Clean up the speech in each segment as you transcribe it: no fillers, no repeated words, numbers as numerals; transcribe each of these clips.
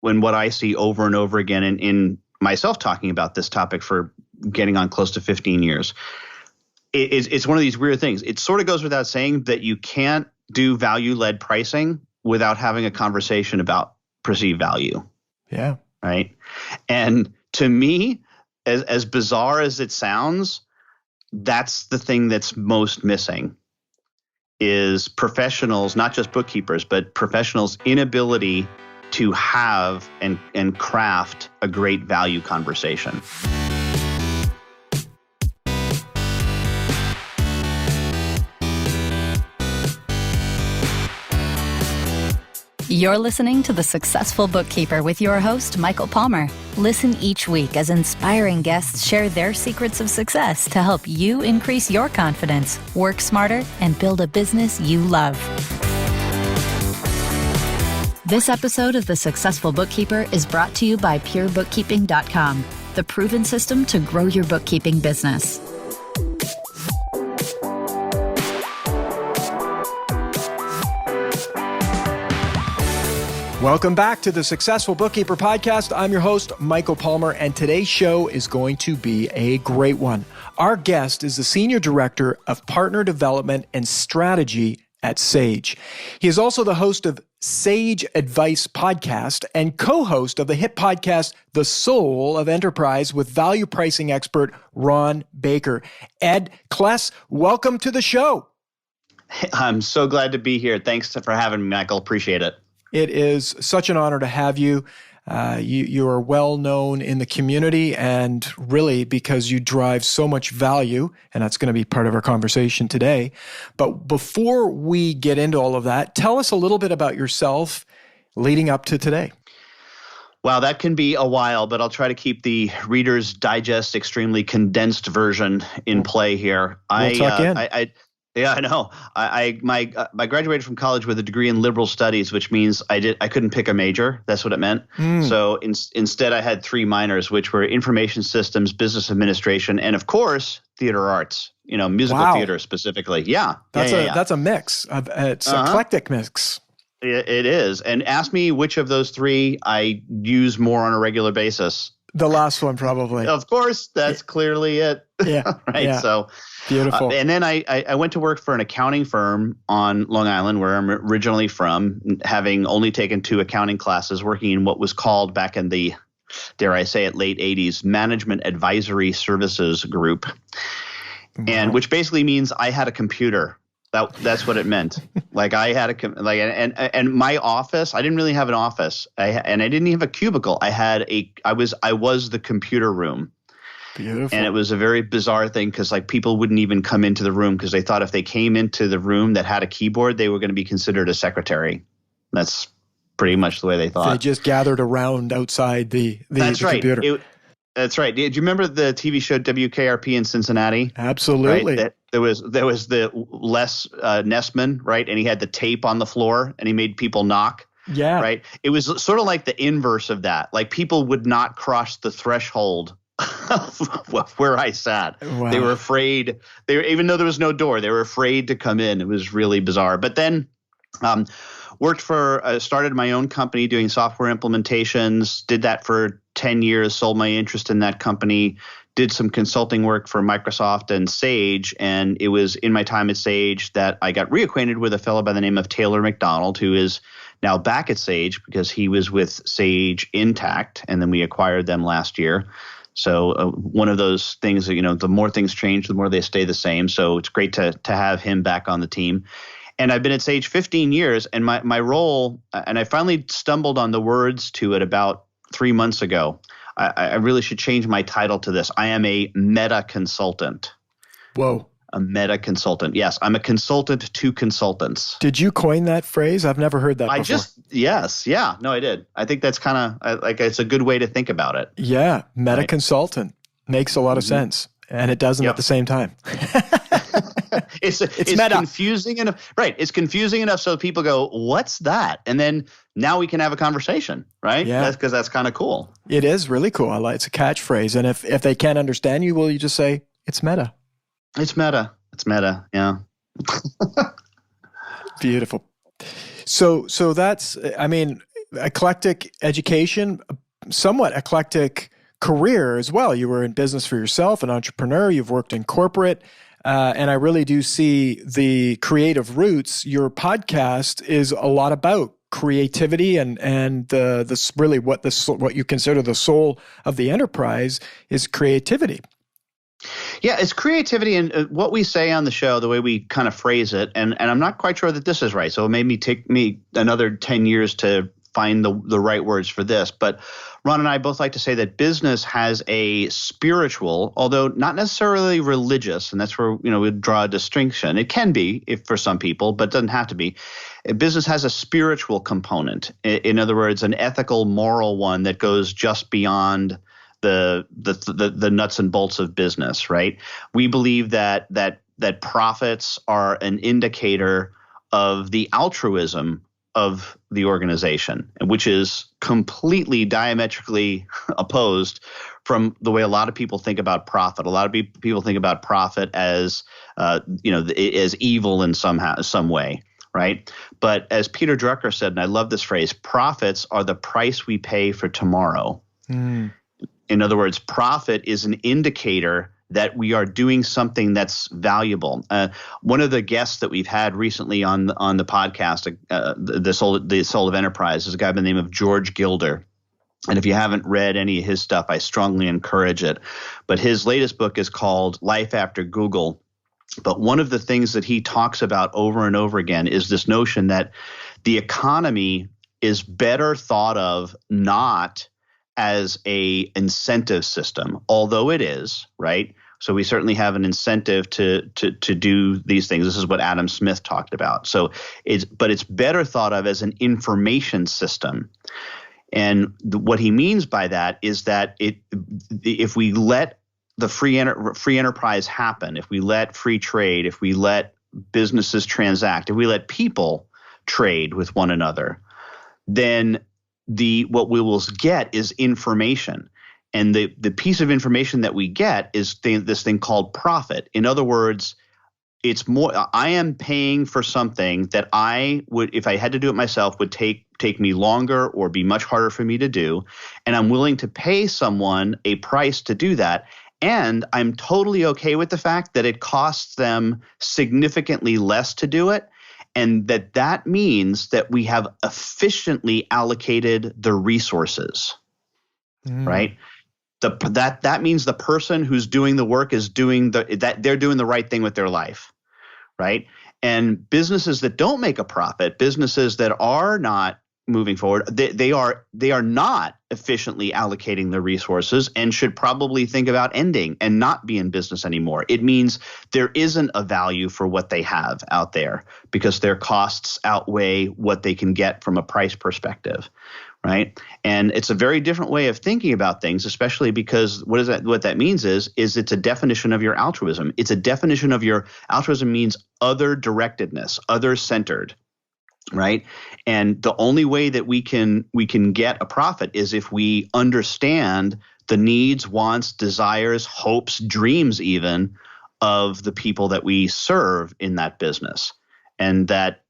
when what I see over and over again in myself talking about this topic for getting on close to 15 years, it's one of these weird things. It sort of goes without saying that you can't do value-led pricing without having a conversation about perceived value. Yeah. Right. And to me, as bizarre as it sounds, that's the thing that's most missing is professionals, not just bookkeepers, but professionals' inability to have and craft a great value conversation. You're listening to The Successful Bookkeeper with your host, Michael Palmer. Listen each week as inspiring guests share their secrets of success to help you increase your confidence, work smarter, and build a business you love. This episode of The Successful Bookkeeper is brought to you by PureBookkeeping.com, the proven system to grow your bookkeeping business. Welcome back to the Successful Bookkeeper Podcast. I'm your host, Michael Palmer, and today's show is going to be a great one. Our guest is the Senior Director of Partner Development and Strategy at Sage. He is also the host of Sage Advice Podcast and co-host of the hit podcast, The Soul of Enterprise, with value pricing expert Ron Baker. Ed, Kless, welcome to the show. I'm so glad to be here. Thanks for having me, Michael. Appreciate it. It is such an honor to have you. You are well known in the community, and really because you drive so much value, and that's going to be part of our conversation today. But before we get into all of that, tell us a little bit about yourself leading up to today. Wow, that can be a while, but I'll try to keep the Reader's Digest extremely condensed version in play here. We'll tuck in. Yeah, I know. I graduated from college with a degree in liberal studies, which means I couldn't pick a major. That's what it meant. So instead, I had three minors, which were information systems, business administration, and of course, theater arts. Musical theater specifically. Yeah, that's a mix. It's an eclectic mix. It is. And ask me which of those three I use more on a regular basis. The last one, probably. Of course, that's clearly it. Yeah. Right. Yeah. So beautiful. And then I went to work for an accounting firm on Long Island, where I'm originally from, having only taken 2 accounting classes, working in what was called back in the, dare I say it, late 80s, Management Advisory Services Group. Wow. And which basically means I had a computer. That's what it meant. Like I had and my office, I didn't really have an office. And I didn't have a cubicle. I was the computer room. Beautiful. And it was a very bizarre thing because people wouldn't even come into the room because they thought if they came into the room that had a keyboard, they were going to be considered a secretary. That's pretty much the way they thought. They just gathered around outside the computer. That's right. Do you remember the TV show WKRP in Cincinnati? Absolutely. Right? There was the Les Nessman, right? And he had the tape on the floor and he made people knock. Yeah. Right. It was sort of like the inverse of that. Like people would not cross the threshold where I sat. Wow. They were afraid. Even though there was no door, they were afraid to come in. It was really bizarre. But then started my own company doing software implementations, did that for 10 years, sold my interest in that company, did some consulting work for Microsoft and Sage. And it was in my time at Sage that I got reacquainted with a fellow by the name of Taylor McDonald, who is now back at Sage because he was with Sage Intact, and then we acquired them last year. So one of those things, the more things change, the more they stay the same. So it's great to have him back on the team. And I've been at Sage 15 years, and my role, and I finally stumbled on the words to it about 3 months ago. I really should change my title to this. I am a meta consultant. Whoa. A meta consultant. Yes, I'm a consultant to consultants. Did you coin that phrase? I've never heard that before. Yes. Yeah. No, I did. I think that's kind of it's a good way to think about it. Yeah. Meta consultant makes a lot of sense. And it doesn't at the same time. It's meta. Confusing enough. Right. It's confusing enough so people go, what's that? And then now we can have a conversation, right? Yeah. That's because that's kind of cool. It is really cool. It's a catchphrase. And if they can't understand you, you just say, it's meta. It's meta. It's meta. Yeah. Beautiful. So that's, eclectic education, somewhat eclectic career as well. You were in business for yourself, an entrepreneur. You've worked in corporate. And I really do see the creative roots. Your podcast is a lot about creativity and this really what you consider the soul of the enterprise is creativity. Yeah, it's creativity, and what we say on the show, the way we kind of phrase it, and I'm not quite sure that this is right. So it made me take me another 10 years to find the right words for this. But Ron and I both like to say that business has a spiritual, although not necessarily religious, and that's where we draw a distinction. It can be if for some people, but it doesn't have to be. Business has a spiritual component. In other words, an ethical, moral one that goes just beyond the nuts and bolts of business, right? We believe that profits are an indicator of the altruism of the organization, which is completely diametrically opposed from the way a lot of people think about profit. A lot of people think about profit as as evil in some way, right? But as Peter Drucker said, and I love this phrase, profits are the price we pay for tomorrow. Mm. In other words, profit is an indicator that we are doing something that's valuable. One of the guests that we've had recently on the podcast, the Soul of Enterprise, is a guy by the name of George Gilder. And if you haven't read any of his stuff, I strongly encourage it. But his latest book is called Life After Google. But one of the things that he talks about over and over again is this notion that the economy is better thought of not as a incentive system, although it is, right? So we certainly have an incentive to do these things. This is what Adam Smith talked about. So it's better thought of as an information system. And what he means by that is that if we let the free enterprise happen, if we let free trade, if we let businesses transact, if we let people trade with one another, then what we will get is information. And the piece of information that we get is this thing called profit. In other words, it's more, I am paying for something that I would, if I had to do it myself, would take me longer or be much harder for me to do. And I'm willing to pay someone a price to do that. And I'm totally okay with the fact that it costs them significantly less to do it. And that means that we have efficiently allocated the resources, right? That means the person who's doing the work is doing they're doing the right thing with their life, right? And businesses that don't make a profit, businesses that are not moving forward, they are not efficiently allocating the resources and should probably think about ending and not be in business anymore. It means there isn't a value for what they have out there because their costs outweigh what they can get from a price perspective, right? And it's a very different way of thinking about things, especially because what that means is it's a definition of your altruism. It's a definition of your altruism means other directedness, other centered. Right. And the only way that we can get a profit is if we understand the needs, wants, desires, hopes, dreams even of the people that we serve in that business. And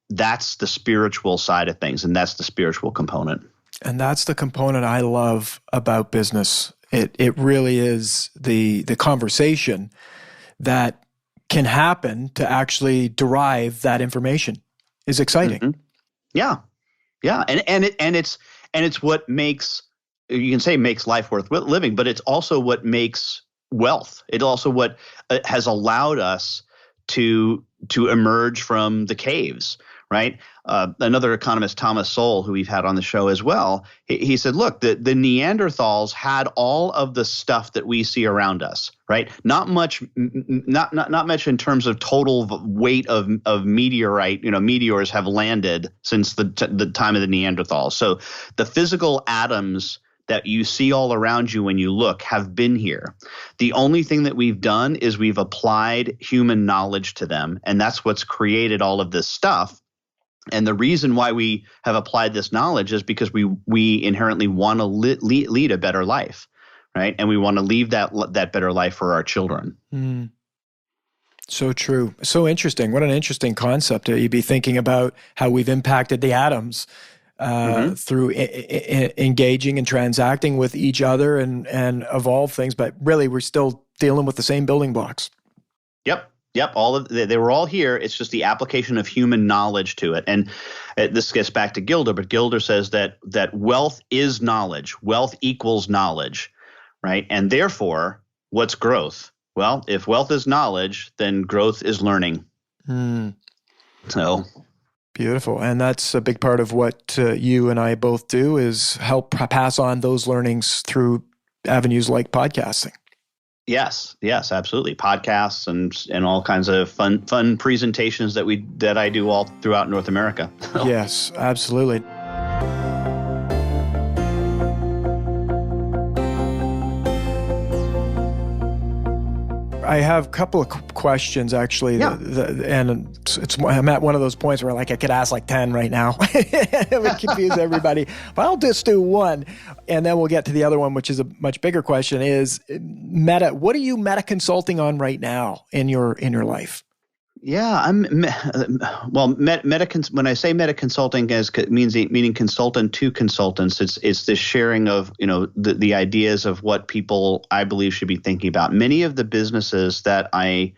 that's the spiritual side of things. And that's the spiritual component. And that's the component I love about business. It really is the conversation that can happen to actually derive that information is exciting. Mm-hmm. Yeah. And it's what makes, you can say makes life worth living, but it's also what makes wealth. It's also what has allowed us to emerge from the caves, right? Another economist, Thomas Sowell, who we've had on the show as well, he said, look, the Neanderthals had all of the stuff that we see around us, right? Not much in terms of total weight of meteorite. Meteors have landed since the time of the Neanderthals. So the physical atoms that you see all around you when you look have been here. The only thing that we've done is we've applied human knowledge to them, and that's what's created all of this stuff. And the reason why we have applied this knowledge is because we inherently want to lead a better life, right? And we want to leave that better life for our children. Mm. So true. So interesting. What an interesting concept. You'd be thinking about how we've impacted the atoms through engaging and transacting with each other and evolve things. But really, we're still dealing with the same building blocks. Yep. They were all here. It's just the application of human knowledge to it. And this gets back to Gilder, but Gilder says that wealth is knowledge. Wealth equals knowledge, right? And therefore, what's growth? Well, if wealth is knowledge, then growth is learning. So beautiful. And that's a big part of what you and I both do, is help pass on those learnings through avenues like podcasting. Yes, absolutely. Podcasts and all kinds of fun presentations that I do all throughout North America. Yes, absolutely. I have a couple of questions, actually. Yeah. I'm at one of those points where I could ask 10 right now. It would confuse everybody. But I'll just do one, and then we'll get to the other one, which is a much bigger question, is meta. What are you meta consulting on right now in your life? Yeah, when I say meta consulting, meaning consultant to consultants, it's this sharing of the ideas of what people I believe should be thinking about. Many of the businesses that I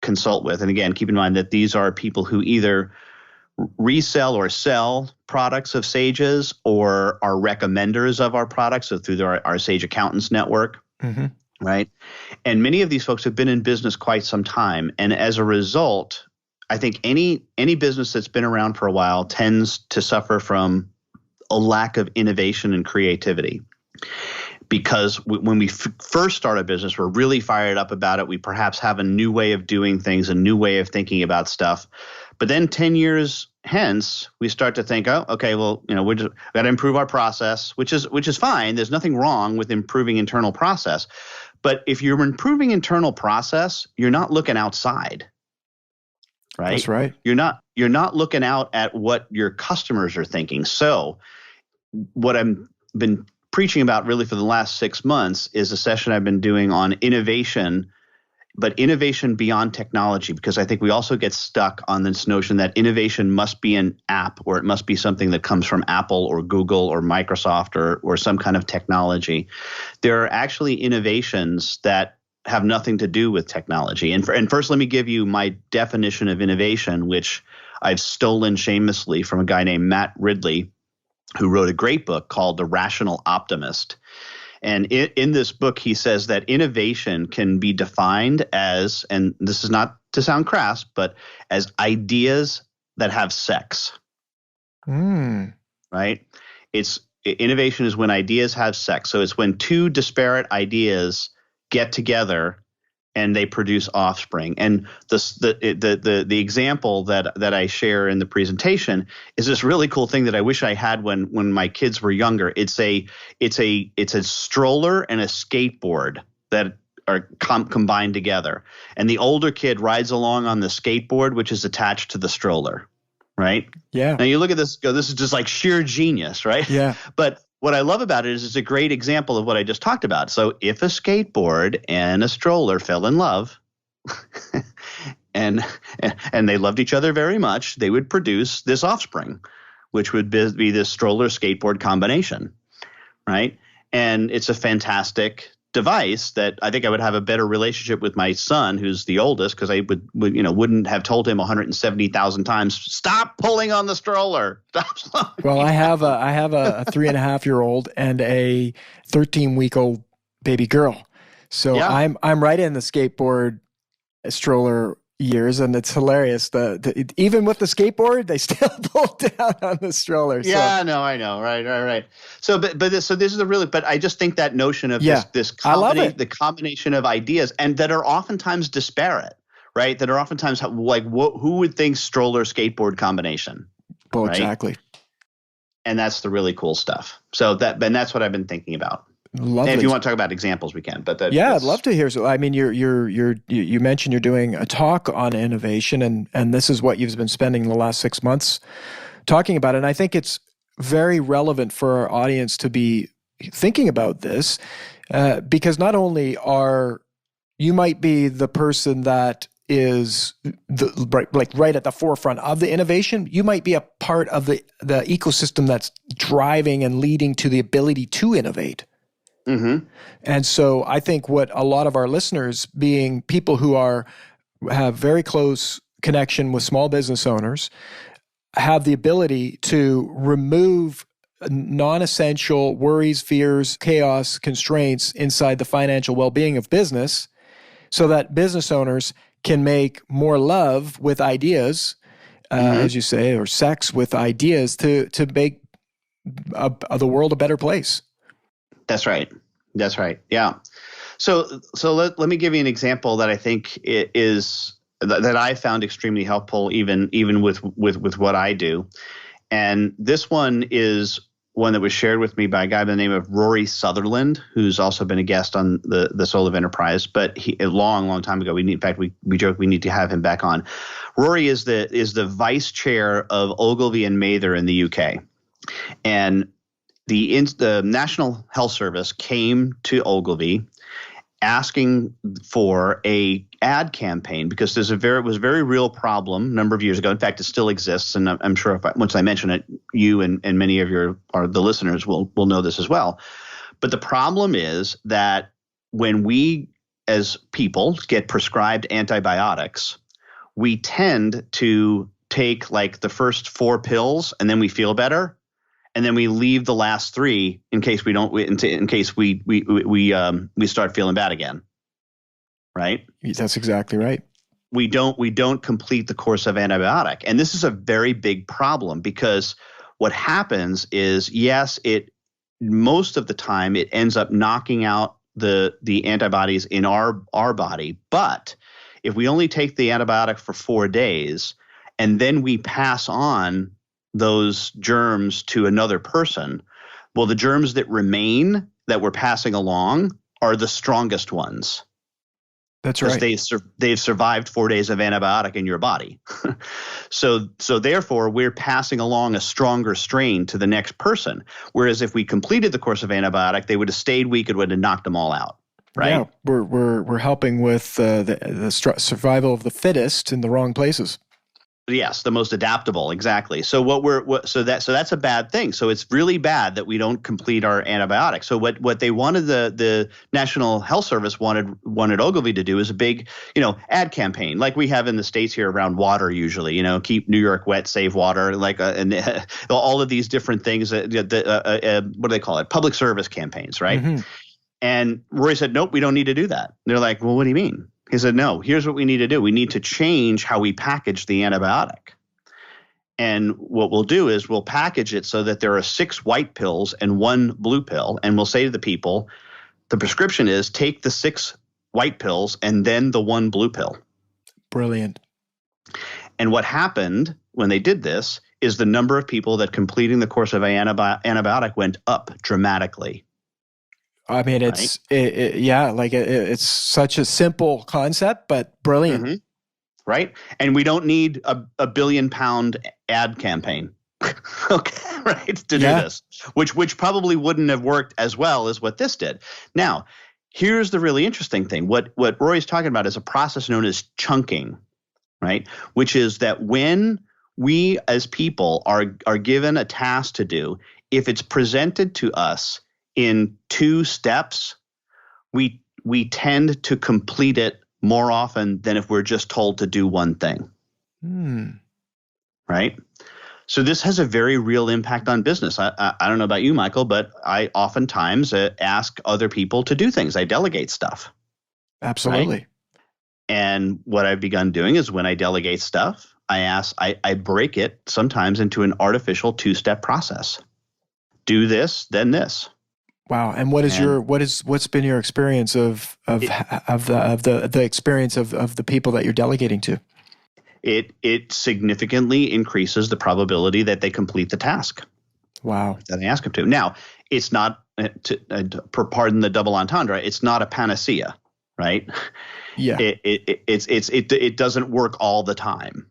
consult with, and again, keep in mind that these are people who either resell or sell products of Sage's or are recommenders of our products, so through our Sage Accountants network. Mm-hmm. Right. And many of these folks have been in business quite some time. And as a result, I think any business that's been around for a while tends to suffer from a lack of innovation and creativity. Because when we first start a business, we're really fired up about it. We perhaps have a new way of doing things, a new way of thinking about stuff. But then 10 years hence, we start to think, oh, okay, well, we got to improve our process, which is fine. There's nothing wrong with improving internal process. But if you're improving internal process, you're not looking outside, right? That's right. You're not looking out at what your customers are thinking. So what I've been preaching about really for the last 6 months is a session I've been doing on innovation, but innovation beyond technology, because I think we also get stuck on this notion that innovation must be an app, or it must be something that comes from Apple or Google or Microsoft or some kind of technology. There are actually innovations that have nothing to do with technology. And first, let me give you my definition of innovation, which I've stolen shamelessly from a guy named Matt Ridley, who wrote a great book called The Rational Optimist. And in this book, he says that innovation can be defined as, and this is not to sound crass, but as ideas that have sex. Right? Innovation is when ideas have sex. So it's when two disparate ideas get together and they produce offspring. And the example that I share in the presentation is this really cool thing that I wish I had when my kids were younger. It's a stroller and a skateboard that are combined together. And the older kid rides along on the skateboard, which is attached to the stroller, right? Yeah. Now you look at this, go, this is just like sheer genius, right? Yeah. But what I love about it is it's a great example of what I just talked about. So if a skateboard and a stroller fell in love and they loved each other very much, they would produce this offspring, which would be this stroller skateboard combination, right? And it's a fantastic device that I think I would have a better relationship with my son, who's the oldest, because I wouldn't have told him 170,000 times, stop pulling on the stroller. Stop. Well, I have a 3.5-year-old and a 13-week-old baby girl, so yeah. I'm right in the skateboard stroller years, and it's hilarious. Even with the skateboard, they still pull down on the stroller. So. Yeah, no, I know, right. So, but this is a really. But I just think that notion of this the combination of ideas, and that are oftentimes disparate, right? That are oftentimes like who would think stroller skateboard combination? Well, right? Exactly. And that's the really cool stuff. So that's what I've been thinking about. Lovely. And if you want to talk about examples, we can. But I'd love to hear. So, I mean, you mentioned you're doing a talk on innovation, and this is what you've been spending the last 6 months talking about. And I think it's very relevant for our audience to be thinking about this, because not only you might be the person that is right at the forefront of the innovation. You might be a part of the ecosystem that's driving and leading to the ability to innovate. Mm-hmm. And so I think what a lot of our listeners, being people who have very close connection with small business owners, have the ability to remove non-essential worries, fears, chaos, constraints inside the financial well-being of business, so that business owners can make more love with ideas, as you say, or sex with ideas to make the world a better place. That's right. That's right. Yeah. So let me give you an example that I think that I found extremely helpful, even with what I do. And this one is one that was shared with me by a guy by the name of Rory Sutherland, who's also been a guest on the Soul of Enterprise, but a long time ago. We joke we need to have him back on. Rory is the vice chair of Ogilvy and Mather in the UK, and the National Health Service came to Ogilvy asking for a ad campaign because it was a very real problem a number of years ago. In fact, it still exists, and I'm sure once I mention it, you and many of the listeners will know this as well. But the problem is that when we as people get prescribed antibiotics, we tend to take like the first 4 pills and then we feel better. And then we leave the last 3 in case we start feeling bad again, right? That's exactly right. We don't complete the course of antibiotic, and this is a very big problem because what happens is, yes, most of the time it ends up knocking out the antibodies in our body, but if we only take the antibiotic for 4 days and then we pass on those germs to another person, well, the germs that remain that we're passing along are the strongest ones. That's right. They've survived 4 days of antibiotic in your body. So therefore, we're passing along a stronger strain to the next person. Whereas if we completed the course of antibiotic, they would have stayed weak and would have knocked them all out. Right? Yeah, we're helping with the survival of the fittest in the wrong places. Yes, the most adaptable, exactly. So that's a bad thing. So it's really bad that we don't complete our antibiotics. So what they wanted the National Health Service wanted Ogilvy to do is a big, ad campaign like we have in the States here around water usually. Keep New York wet, save water, and all of these different things. What do they call it? Public service campaigns, right? Mm-hmm. And Roy said, nope, we don't need to do that. And they're like, well, what do you mean? He said, no, here's what we need to do. We need to change how we package the antibiotic. And what we'll do is we'll package it so that there are 6 white pills and 1 blue pill. And we'll say to the people, the prescription is take the 6 white pills and then the 1 blue pill. Brilliant. And what happened when they did this is the number of people that completing the course of antibiotic went up dramatically. I mean, it's it's such a simple concept, but brilliant. Mm-hmm. Right? And we don't need a $1 billion ad campaign, okay, right, to do this, which probably wouldn't have worked as well as what this did. Now, here's the really interesting thing. What Rory's talking about is a process known as chunking, right? Which is that when we as people are given a task to do, if it's presented to us in 2 steps, we tend to complete it more often than if we're just told to do one thing. Right? So this has a very real impact on business. I don't know about you, Michael, but I oftentimes ask other people to do things. I delegate stuff. Absolutely. Right? And what I've begun doing is when I delegate stuff, I break it sometimes into an artificial 2-step process. Do this, then this. Wow. And what's been your experience of the experience of the people that you're delegating to? It significantly increases the probability that they complete the task. Wow. That I ask them to. Now, it's not, pardon the double entendre, it's not a panacea, right? Yeah. It doesn't work all the time,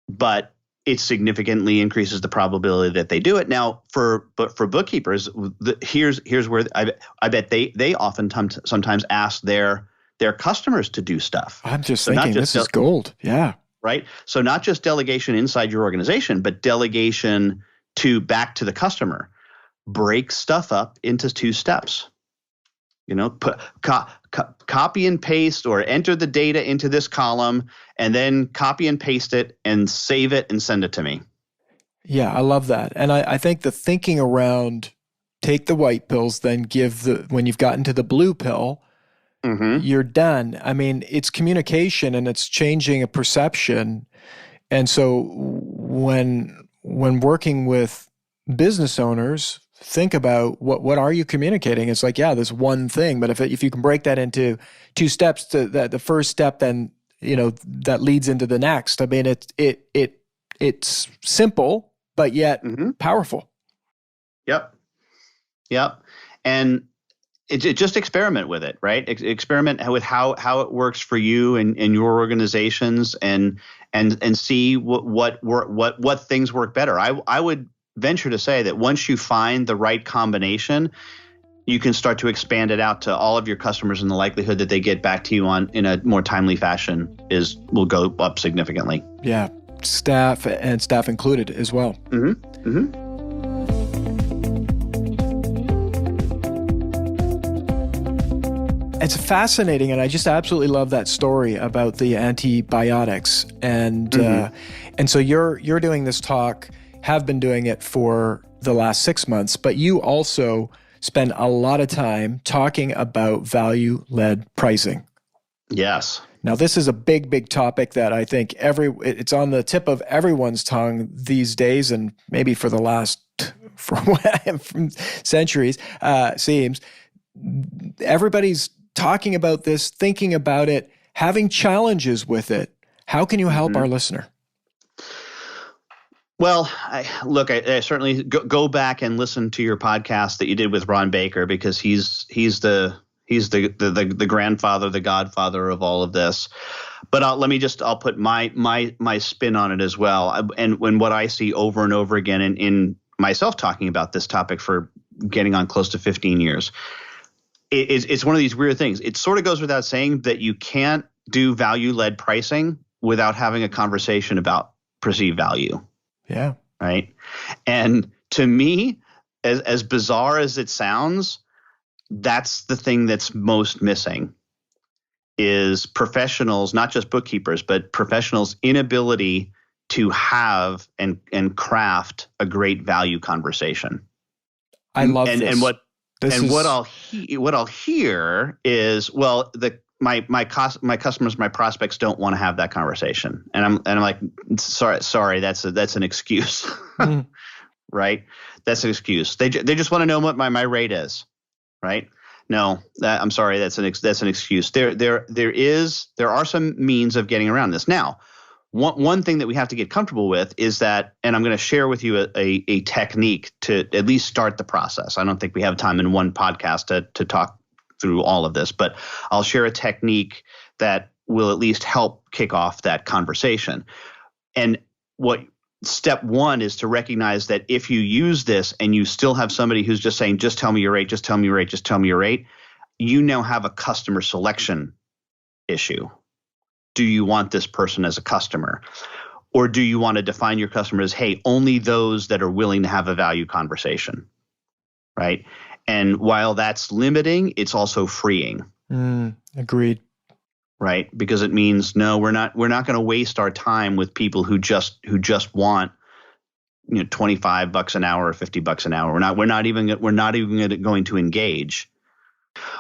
but it significantly increases the probability that they do it. Now, for bookkeepers, here's where I bet they sometimes ask their their customers to do stuff. I'm just thinking this is gold. Yeah. Right. So not just delegation inside your organization, but delegation back to the customer. Break stuff up into 2 steps. Put copy and paste, or enter the data into this column and then copy and paste it and save it and send it to me. Yeah, I love that. And I think the thinking around take the white pills, then when you've gotten to the blue pill, you're done. I mean, it's communication and it's changing a perception. And so when working with business owners, think about what are you communicating? It's like, yeah, there's one thing, but if you can break that into 2 steps, the first step, then that leads into the next. I mean, it's simple, but yet powerful. Yep. And just experiment with it, right? Experiment with how it works for you and your organizations, and see what things work better. I would venture to say that once you find the right combination, you can start to expand it out to all of your customers, and the likelihood that they get back to you in a more timely fashion will go up significantly. Yeah, staff included as well. It's fascinating, and I just absolutely love that story about the antibiotics. And so you're doing this talk, have been doing it for the last 6 months, but you also spend a lot of time talking about value-led pricing. Yes. Now, this is a big, big topic that I think it's on the tip of everyone's tongue these days, and maybe for the last from centuries, seems. Everybody's talking about this, thinking about it, having challenges with it. How can you help our listener? Well, I certainly go back and listen to your podcast that you did with Ron Baker, because he's the grandfather, the godfather of all of this. But I'll put my spin on it as well. And when what I see over and over again in myself talking about this topic for getting on close to 15 years, it's one of these weird things. It sort of goes without saying that you can't do value-led pricing without having a conversation about perceived value. Yeah. Right. And to me, as bizarre as it sounds, that's the thing that's most missing, is professionals, not just bookkeepers, but professionals' inability to have and craft a great value conversation. I love this. And what I'll hear is, well, my customers, my prospects don't want to have that conversation, and I'm like, sorry, that's an excuse, right? That's an excuse. They just want to know what my rate is, right? No, I'm sorry, that's an excuse. There are some means of getting around this. Now, one thing that we have to get comfortable with is that, and I'm going to share with you a technique to at least start the process. I don't think we have time in one podcast to talk through all of this, but I'll share a technique that will at least help kick off that conversation. And step one is to recognize that if you use this and you still have somebody who's just saying, just tell me your rate, just tell me your rate, just tell me your rate, you now have a customer selection issue. Do you want this person as a customer? Or do you want to define your customer as, hey, only those that are willing to have a value conversation, right? And while that's limiting, it's also freeing. Agreed. Right? Because it means, no, we're not going to waste our time with people who just want, $25 an hour or $50 an hour. We're not even going to engage.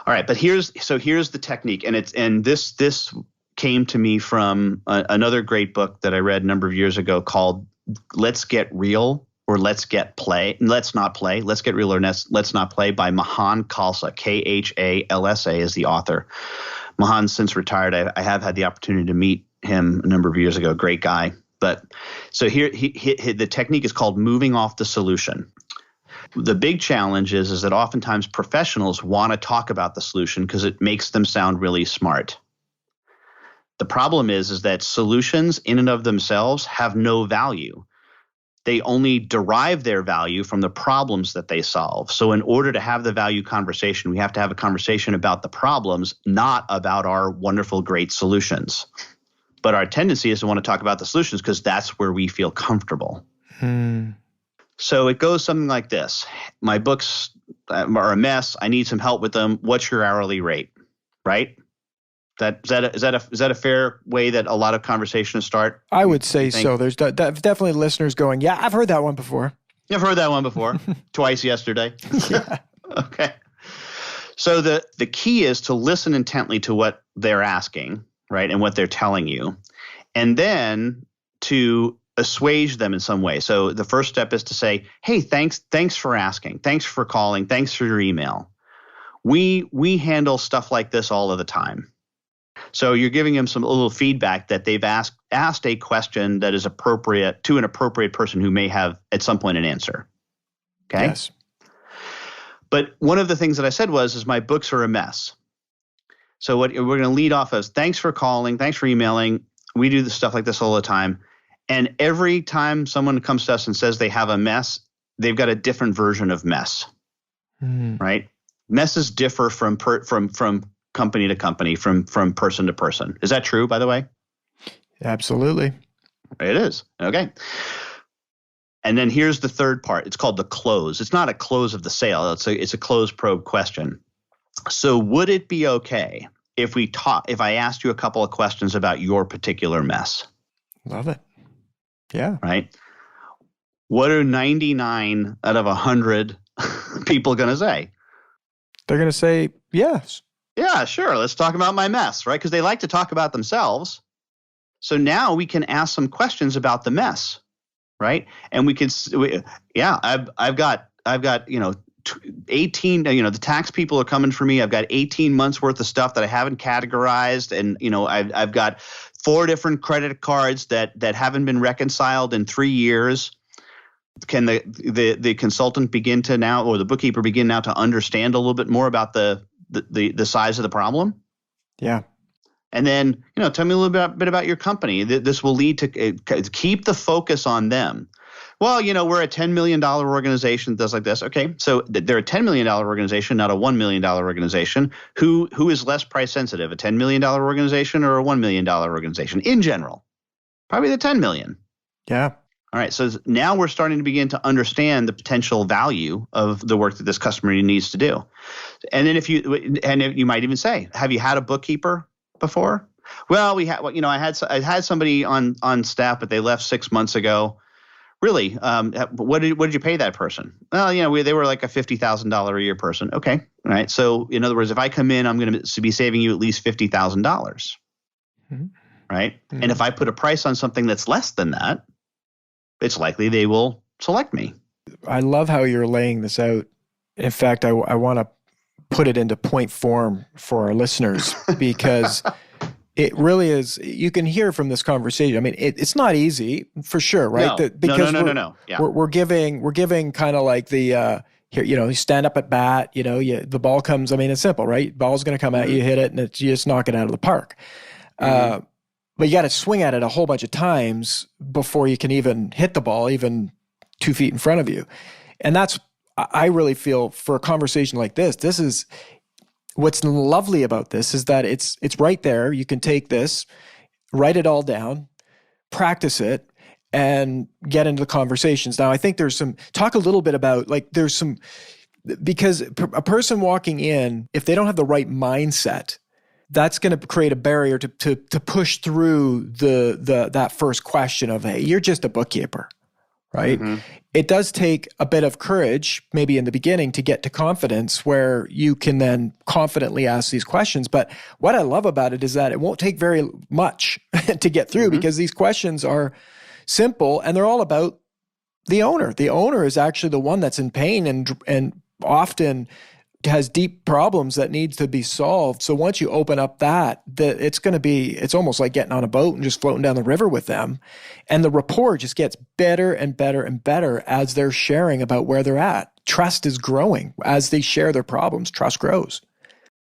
All right, but here's the technique, and this came to me from another great book that I read a number of years ago called Let's Get Real, or Let's Get Play. Let's Not Play. Let's Get Real, or Let's Not Play, by Mahan Khalsa. Khalsa is the author. Mahan's since retired. I have had the opportunity to meet him a number of years ago. Great guy. But so here, the technique is called moving off the solution. The big challenge is that oftentimes professionals want to talk about the solution because it makes them sound really smart. The problem is that solutions in and of themselves have no value. they only derive their value from the problems that they solve. So in order to have the value conversation, we have to have a conversation about the problems, not about our wonderful, great solutions. But our tendency is to want to talk about the solutions because that's where we feel comfortable. So it goes something like this. My books are a mess. I need some help with them. What's your hourly rate? Right? Is that a fair way that a lot of conversations start? I would say so. There's definitely listeners going, yeah, I've heard that one before. You've heard that one before. Twice yesterday. Yeah. Okay. So the key is to listen intently to what they're asking, right, and what they're telling you, and then to assuage them in some way. So the first step is to say, hey, thanks for asking. Thanks for calling. Thanks for your email. We handle stuff like this all of the time. So you're giving them a little feedback that they've asked a question that is appropriate to an appropriate person who may have at some point an answer. Okay? Yes. But one of the things that I said is my books are a mess. So what we're going to lead off as, thanks for calling, thanks for emailing. We do stuff like this all the time. And every time someone comes to us and says they have a mess, they've got a different version of mess, right? Messes differ from company to company, from person to person. Is that true, by the way? Absolutely. It is. Okay. And then here's the third part. It's called the close. It's not a close of the sale. It's a close probe question. So would it be okay if I asked you a couple of questions about your particular mess? Love it. Yeah. Right. What are 99 out of 100 people going to say? They're going to say, yes. Yeah, sure. Let's talk about my mess, right? Because they like to talk about themselves. So now we can ask some questions about the mess, right? And we can, I've got 18, the tax people are coming for me. I've got 18 months worth of stuff that I haven't categorized. And, I've got 4 different credit cards that haven't been reconciled in 3 years. Can the consultant begin to now, or the bookkeeper begin now to understand a little bit more about the size of the problem? Yeah. And then, tell me a little bit about your company. This will lead to keep the focus on them. Well, we're a $10 million organization that does like this. Okay, so they're a $10 million organization, not a $1 million organization. Who is less price sensitive, a $10 million organization or a $1 million organization in general? Probably the $10 million. Yeah. All right, so now we're starting to begin to understand the potential value of the work that this customer needs to do. And then you might even say, have you had a bookkeeper before? Well, I had somebody on staff, but they left 6 months ago. Really? What did you pay that person? Well, they were like a $50,000 a year person. Okay. All right. So in other words, if I come in, I'm going to be saving you at least $50,000. Mm-hmm. Right. Mm-hmm. And if I put a price on something that's less than that, it's likely they will select me. I love how you're laying this out. In fact, I want to put it into point form for our listeners because it really is. You can hear from this conversation. I mean, it's not easy for sure, right? No. Yeah. We're giving kind of like the here. You stand up at bat. The ball comes. I mean, it's simple, right? Ball's going to come at you, hit it, and you just knock it out of the park. Mm-hmm. But you got to swing at it a whole bunch of times before you can even hit the ball, even 2 feet in front of you. And I really feel for a conversation like this is what's lovely about this is that it's right there. You can take this, write it all down, practice it, and get into the conversations. Now, I think talk a little bit about because a person walking in, if they don't have the right mindset, that's going to create a barrier to push through that first question of, hey, you're just a bookkeeper, right? Mm-hmm. It does take a bit of courage, maybe in the beginning, to get to confidence where you can then confidently ask these questions. But what I love about it is that it won't take very much to get through because these questions are simple and they're all about the owner. The owner is actually the one that's in pain and often has deep problems that needs to be solved. So once you open up it's almost like getting on a boat and just floating down the river with them. And the rapport just gets better and better and better as they're sharing about where they're at. Trust is growing. As they share their problems, trust grows.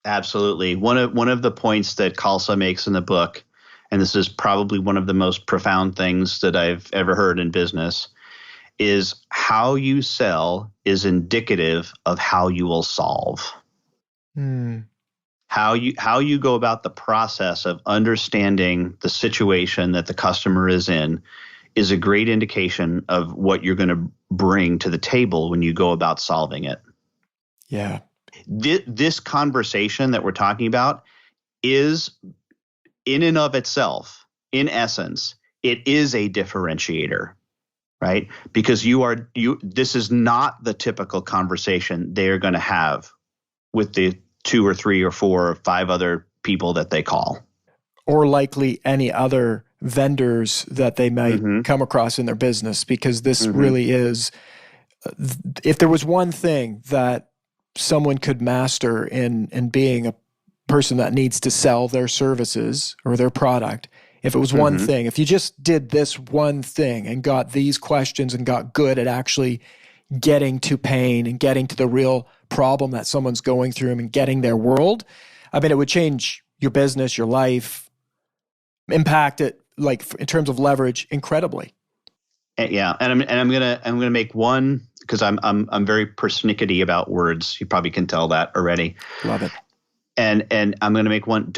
Absolutely. One of the points that Khalsa makes in the book, and this is probably one of the most profound things that I've ever heard in business, is how you sell is indicative of how you will solve. How you go about the process of understanding the situation that the customer is in is a great indication of what you're going to bring to the table when you go about solving it. Yeah. This conversation that we're talking about is, in and of itself, in essence, it is a differentiator, right? Because this is not the typical conversation they're going to have with the 2 or 3 or 4 or 5 other people that they call. Or likely any other vendors that they might come across in their business, because this really is, if there was one thing that someone could master in being a person that needs to sell their services or their product, if it was one thing, if you just did this one thing and got these questions and got good at actually getting to pain and getting to the real problem that someone's going through and getting their world, I mean, it would change your business, your life, impact it, like in terms of leverage, incredibly. Yeah, and I'm gonna make one, because I'm very persnickety about words. You probably can tell that already. Love it. And I'm gonna make one.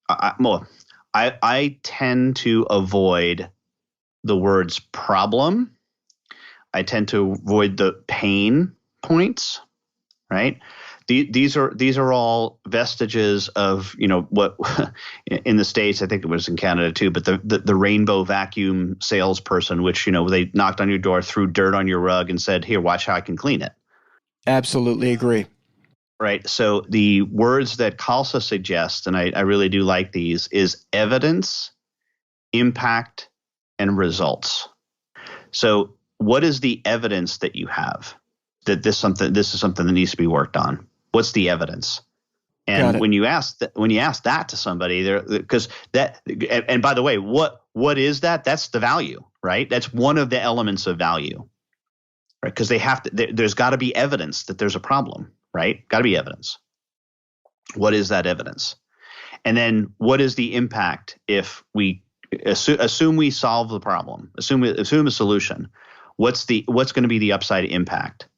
I tend to avoid the words problem. I tend to avoid the pain points, right? These are all vestiges of, what in the States, I think it was in Canada too, but the rainbow vacuum salesperson, which, they knocked on your door, threw dirt on your rug and said, "Here, watch how I can clean it." Absolutely agree. Right. So the words that Kless suggests, and I really do like these, is evidence, impact, and results. So what is the evidence that you have that this is something that needs to be worked on? What's the evidence? And when you ask that to somebody, because that, and by the way, what is that? That's the value, right? That's one of the elements of value, right? Because there's got to be evidence that there's a problem, right? Got to be evidence. What is that evidence? And then what is the impact if we assume we solve the problem? Assume a solution. What's going to be the upside impact?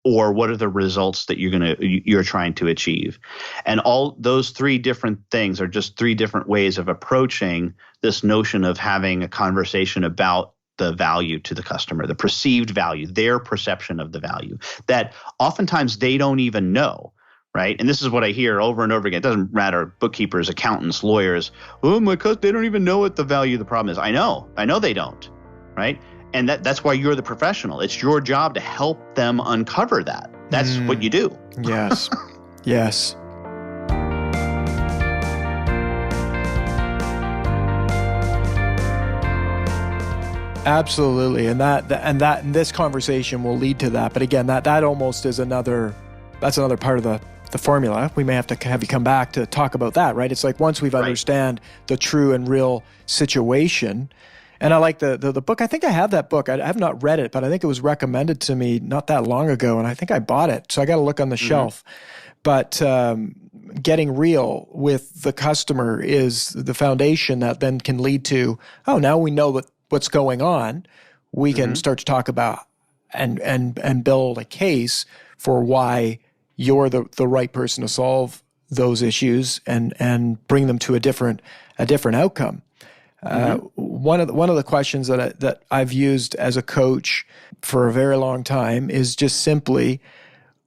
Or what are the results that you're trying to achieve? And all those 3 different things are just 3 different ways of approaching this notion of having a conversation about the value to the customer, the perceived value, their perception of the value that oftentimes they don't even know, right? And this is what I hear over and over again. It doesn't matter, bookkeepers, accountants, lawyers. Oh, they don't even know what the value of the problem is. I know they don't, right? And that's why you're the professional. It's your job to help them uncover that. That's what you do. Yes. Yes. Absolutely. And this conversation will lead to that. But again, that almost is another part of the formula. We may have to have you come back to talk about that, right? It's like once we've understand the true and real situation. And I like the book. I think I have that book. I have not read it, but I think it was recommended to me not that long ago, and I think I bought it. So I got to look on the shelf. But getting real with the customer is the foundation that then can lead to, now we know what's going on. We can start to talk about and build a case for why you're the right person to solve those issues and bring them to a different outcome. One of the questions that I've used as a coach for a very long time is just simply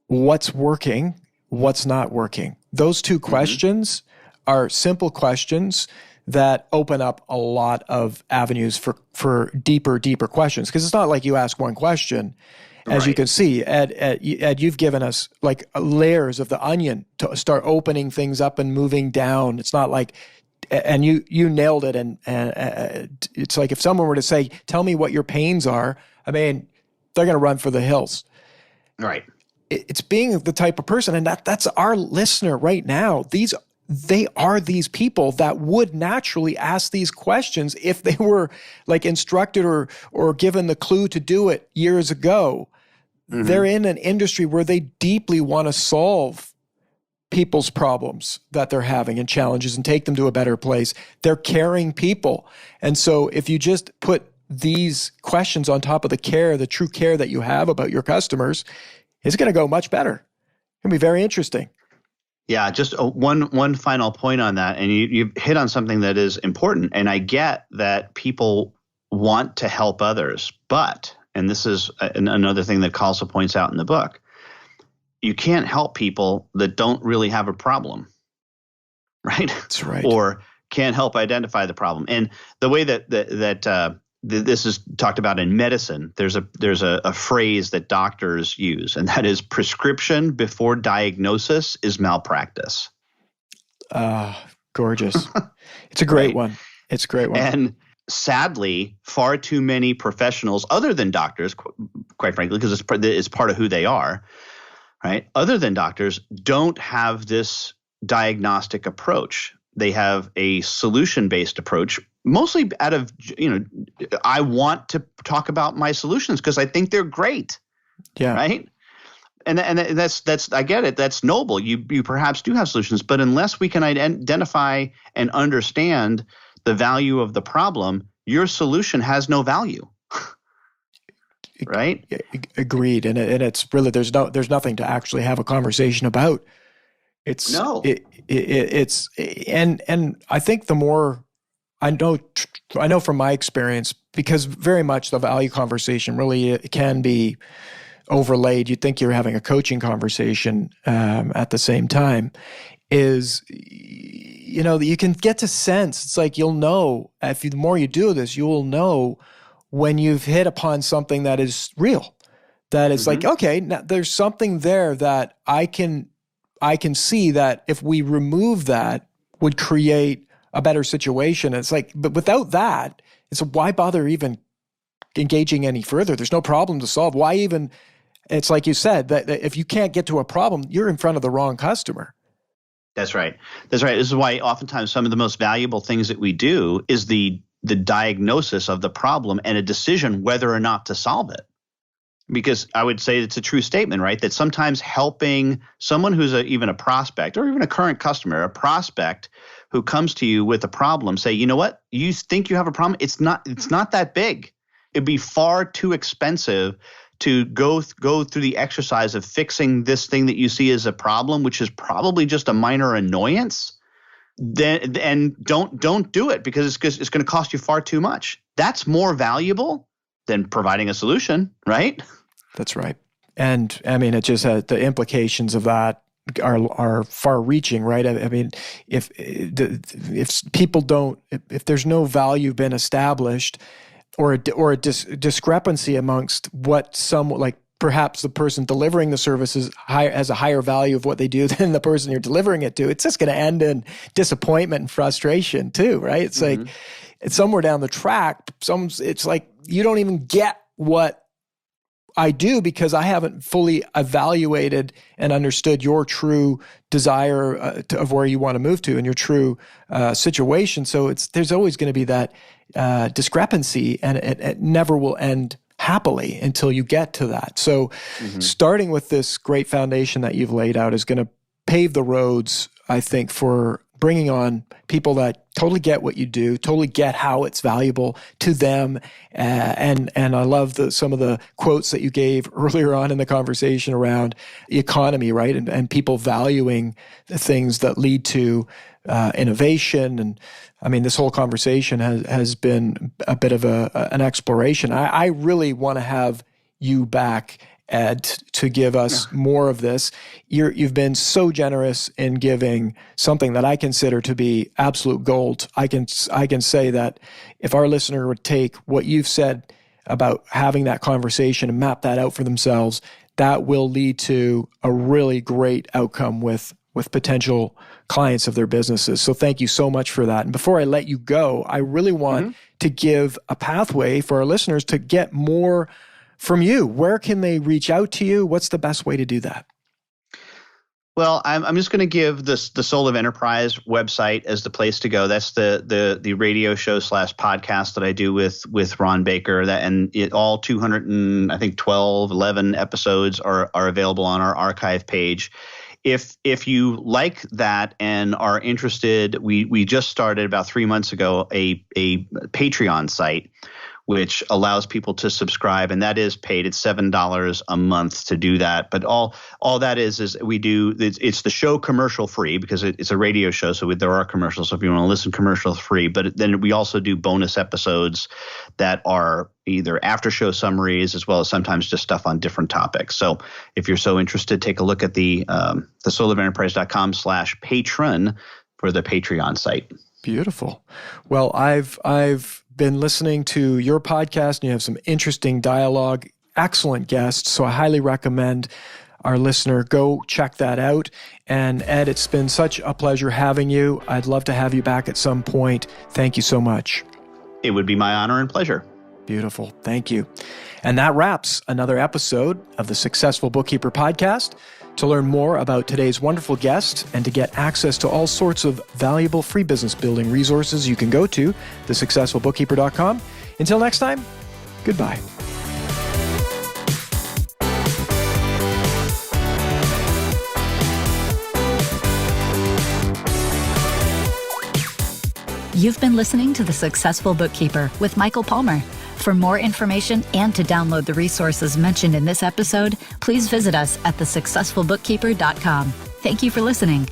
what's working, what's not working. Those 2 questions are simple questions that open up a lot of avenues for deeper questions. Because it's not like you ask one question. As you can see, Ed, you've given us like layers of the onion to start opening things up and moving down. It's not like, and you nailed it. And it's like if someone were to say, "Tell me what your pains are," I mean, they're going to run for the hills. Right. It's being the type of person, and that's our listener right now. They are these people that would naturally ask these questions if they were like instructed or given the clue to do it years ago. They're in an industry where they deeply want to solve people's problems that they're having and challenges and take them to a better place. They're caring people. And so if you just put these questions on top of the care, the true care that you have about your customers, it's going to go much better. It's going to be very interesting. Yeah, just one final point on that. And you hit on something that is important. And I get that people want to help others. But, and this is another thing that Khalsa points out in the book, you can't help people that don't really have a problem, right? That's right. Or can't help identify the problem. And the way that this is talked about in medicine, there's a phrase that doctors use, and that is prescription before diagnosis is malpractice. Gorgeous. It's a great Right. one. It's a great one. And sadly, far too many professionals, other than doctors, quite frankly, because it's part of who they are, right? Other than doctors, don't have this diagnostic approach. They have a solution-based approach, mostly out of, I want to talk about my solutions because I think they're great. Yeah. Right. And that's I get it. That's noble. You perhaps do have solutions, but unless we can identify and understand the value of the problem, your solution has no value. Right. Agreed. And it's really, there's nothing to actually have a conversation about. It's and I think the more I know from my experience, because very much the value conversation really can be overlaid. You'd think you're having a coaching conversation at the same time. Is you can get to sense. It's like you'll know the more you do this, you will know when you've hit upon something that is real. That is like, okay, now there's something there that I can see that if we remove that would create a better situation. It's like, but without that, it's why bother even engaging any further? There's no problem to solve. Why even? It's like you said, that if you can't get to a problem, you're in front of the wrong customer. That's right. That's right. This is why oftentimes some of the most valuable things that we do is the diagnosis of the problem and a decision whether or not to solve it. Because I would say it's a true statement, right? That sometimes helping someone who's even a prospect or even a current customer, a prospect who comes to you with a problem, say, you know what, you think you have a problem? It's not that big. It'd be far too expensive to go through the exercise of fixing this thing that you see as a problem, which is probably just a minor annoyance. And don't do it because it's going to cost you far too much. That's more valuable than providing a solution, right? That's right. And I mean, it just the implications of that are far-reaching, right? I mean, if people don't, if there's no value been established, or a discrepancy amongst what perhaps the person delivering the service has a higher value of what they do than the person you're delivering it to, it's just going to end in disappointment and frustration too, right? It's like it's somewhere down the track. It's like you don't even get what I do because I haven't fully evaluated and understood your true desire of where you want to move to and your true situation. So there's always going to be that discrepancy, and it never will end happily until you get to that. So starting with this great foundation that you've laid out is going to pave the roads, I think, for bringing on people that totally get what you do, totally get how it's valuable to them. And I love some of the quotes that you gave earlier on in the conversation around the economy, right? And people valuing the things that lead to innovation. And I mean, this whole conversation has been a bit of an exploration. I really want to have you back, Ed, to give us more of this. You've been so generous in giving something that I consider to be absolute gold. I can say that if our listener would take what you've said about having that conversation and map that out for themselves, that will lead to a really great outcome with potential clients of their businesses. So thank you so much for that. And before I let you go, I really want to give a pathway for our listeners to get more from you. Where can they reach out to you? What's the best way to do that? Well, I'm just going to give the Soul of Enterprise website as the place to go. That's the radio show / podcast that I do with Ron Baker. All 11 episodes are available on our archive page. If you like that and are interested, we just started about 3 months ago a Patreon site which allows people to subscribe, and that is paid. It's $7 a month to do that. But all that is we do. It's the show commercial free because it's a radio show, so there are commercials. So if you want to listen commercial free, but then we also do bonus episodes that are either after show summaries as well as sometimes just stuff on different topics. So if you're so interested, take a look at the souloventerprise.com/patron for the Patreon site. Beautiful. Well, I've been listening to your podcast, and you have some interesting dialogue, excellent guests. So I highly recommend our listener go check that out. And Ed, it's been such a pleasure having you. I'd love to have you back at some point. Thank you so much. It would be my honor and pleasure. Beautiful. Thank you. And that wraps another episode of the Successful Bookkeeper podcast. To learn more about today's wonderful guest and to get access to all sorts of valuable free business building resources, you can go to thesuccessfulbookkeeper.com. Until next time, goodbye. You've been listening to The Successful Bookkeeper with Michael Palmer. For more information and to download the resources mentioned in this episode, please visit us at thesuccessfulbookkeeper.com. Thank you for listening.